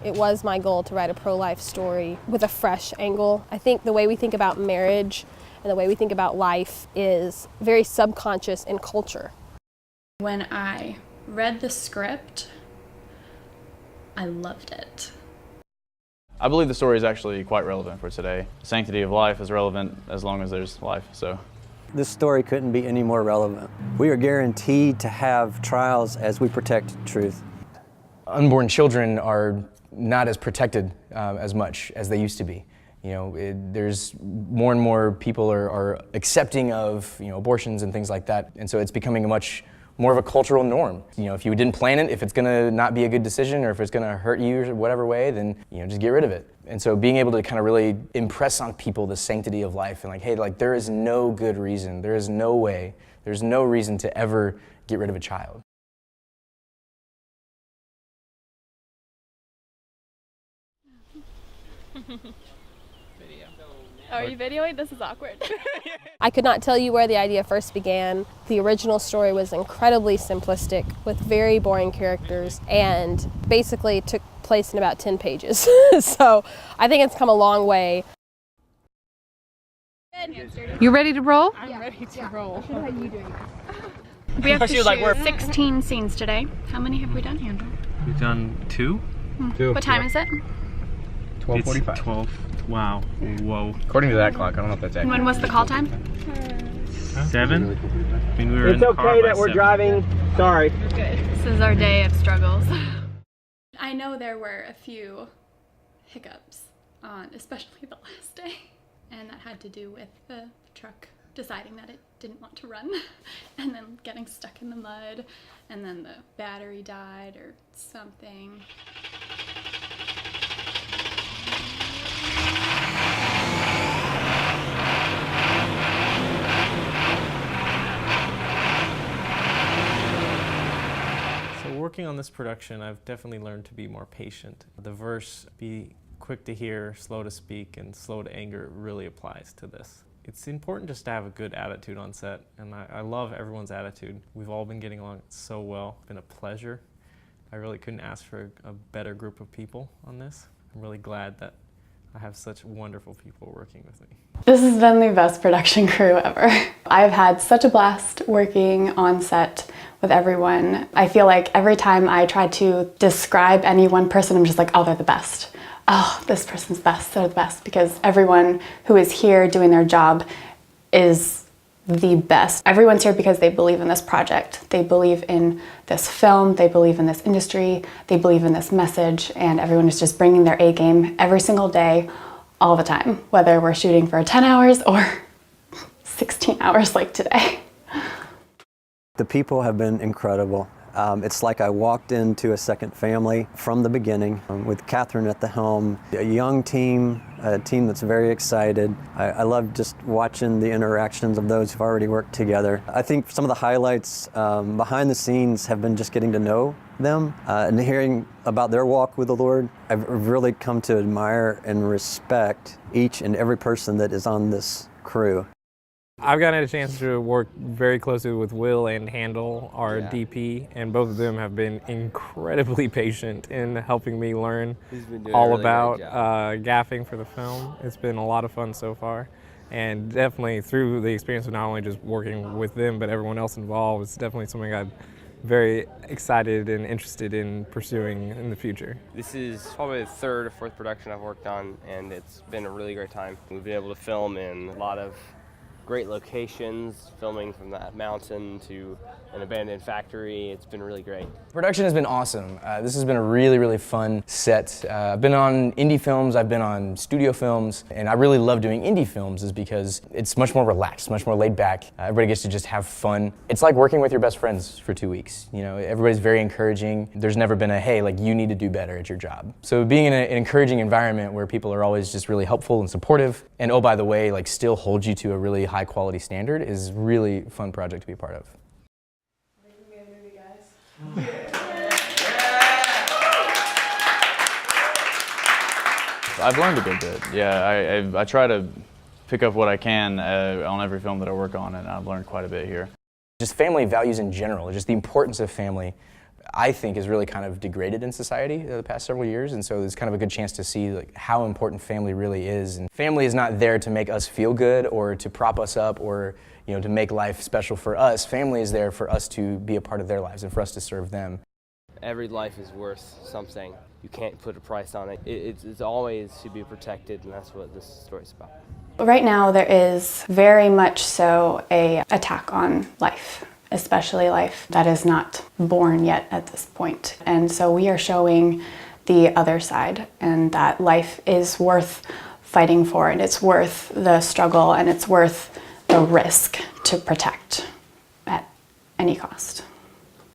It was my goal to write a pro-life story with a fresh angle. I think the way we think about marriage and the way we think about life is very subconscious in culture. When I read the script, I loved it. I believe the story is actually quite relevant for today. Sanctity of life is relevant as long as there's life, so. This story couldn't be any more relevant. We are guaranteed to have trials as we protect truth. Unborn children are not as protected as much as they used to be. You know, there's more and more people are accepting of, you know, abortions and things like that, and so it's becoming a much more of a cultural norm. You know, if you didn't plan it, if it's gonna not be a good decision or if it's gonna hurt you or whatever way, then, you know, just get rid of it. And so being able to kind of really impress on people the sanctity of life and like, hey, like there is no good reason, there is no way, there's no reason to ever get rid of a child. Are you videoing? This is awkward. I could not tell you where the idea first began. The original story was incredibly simplistic with very boring characters and basically took place in about 10 pages. So I think it's come a long way. You ready to roll? I'm ready to roll. How are you doing? We have to shoot 16 scenes today. How many have we done, Andrew? We've done 2. What time is it? 12:45. 12. Wow. Whoa. According to that clock, I don't know if that's accurate. When was the call time? 7? I mean, we were in the car okay by that we're 7. driving. Sorry. Good. This is our day of struggles. I know there were a few hiccups on, especially the last day, and that had to do with the truck deciding that it didn't want to run and then getting stuck in the mud, and then the battery died or something. Working on this production, I've definitely learned to be more patient. The verse, be quick to hear, slow to speak, and slow to anger really applies to this. It's important just to have a good attitude on set, and I love everyone's attitude. We've all been getting along so well. It's been a pleasure. I really couldn't ask for a better group of people on this. I'm really glad that I have such wonderful people working with me. This has been the best production crew ever. I've had such a blast working on set with everyone. I feel like every time I try to describe any one person, I'm just like, oh, they're the best. Oh, this person's best, they're the best, because everyone who is here doing their job is the best. Everyone's here because they believe in this project. They believe in this film, they believe in this industry, they believe in this message, and everyone is just bringing their A game every single day, all the time, whether we're shooting for 10 hours or 16 hours like today. The people have been incredible. It's like I walked into a second family from the beginning with Catherine at the helm, a young team, a team that's very excited. I love just watching the interactions of those who've already worked together. I think some of the highlights behind the scenes have been just getting to know them and hearing about their walk with the Lord. I've really come to admire and respect each and every person that is on this crew. I've gotten a chance to work very closely with Will and Handel, our DP, and both of them have been incredibly patient in helping me learn all about gaffing for the film. It's been a lot of fun so far, and definitely through the experience of not only just working with them, but everyone else involved, it's definitely something I'm very excited and interested in pursuing in the future. This is probably the 3rd or 4th production I've worked on, and it's been a really great time. We've been able to film in a lot of great locations, filming from that mountain to an abandoned factory. It's been really great. Production has been awesome. This has been a really, really fun set. I've been on indie films, I've been on studio films, and I really love doing indie films is because it's much more relaxed, much more laid back. Everybody gets to just have fun. It's like working with your best friends for 2 weeks. You know, everybody's very encouraging. There's never been a, hey, like you need to do better at your job. So being in an encouraging environment where people are always just really helpful and supportive, and oh, by the way, like still hold you to a really high quality standard is really fun project to be a part of. I've learned a good bit. Yeah, I try to pick up what I can on every film that I work on, and I've learned quite a bit here. Just family values in general, just the importance of family I think, is really kind of degraded in society the past several years, and so it's kind of a good chance to see like how important family really is. And family is not there to make us feel good or to prop us up or to make life special for us. Family is there for us to be a part of their lives and for us to serve them. Every life is worth something. You can't put a price on it. It's always to be protected, and that's what this story's about. Right now there is very much so an attack on life, especially life that is not born yet at this point. And so we are showing the other side, and that life is worth fighting for, and it's worth the struggle, and it's worth the risk to protect at any cost.